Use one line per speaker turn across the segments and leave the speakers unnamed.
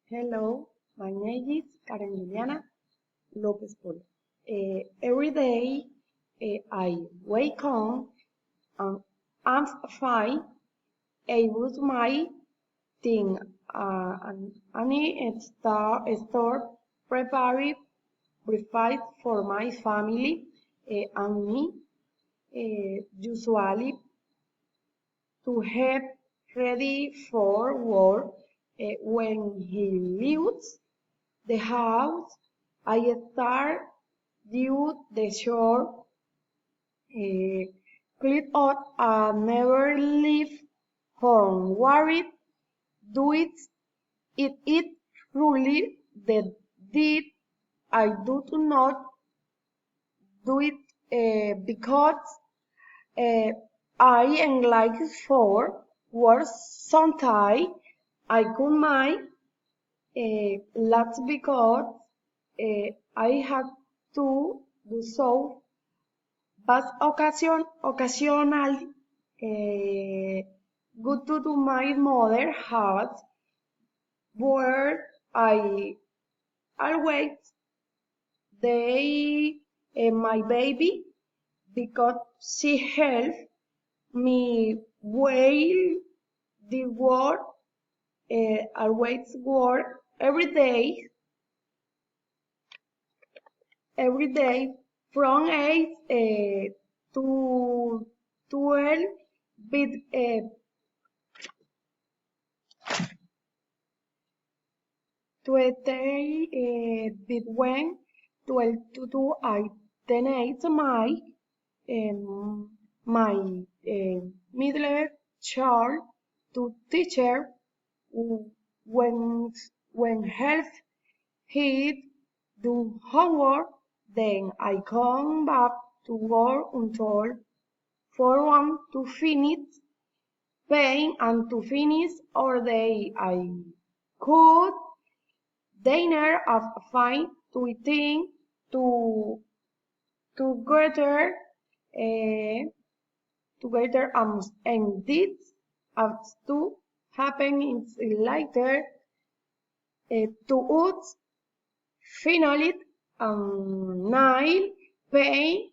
Hello, my name is Karen Juliana Lopez Polo. Every day I wake up and I'm fine. I use my thing and any store prepared breakfast for my family and me. Usually to have ready for work when he leaves the house. I start due the shore, clean out and never leave home worried. Do it truly the deed. I do not do it because uh, I am like for worse sometimes I could mind that's because I have to do so, but occasionally, good to do my mother house where I always they my baby because she helped me while the work always work every day from 8 to 12 bit between 12 to 2 I donate my middle child to teacher when help he do homework, then I come back to work until 4 1 to finish paying and to finish all day. I could dinner of fine to eating to together uh, together and this as to happen is later to us finally nine pain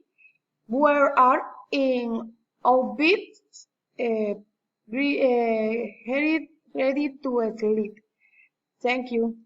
where are in orbits uh, ready to sleep. Thank you.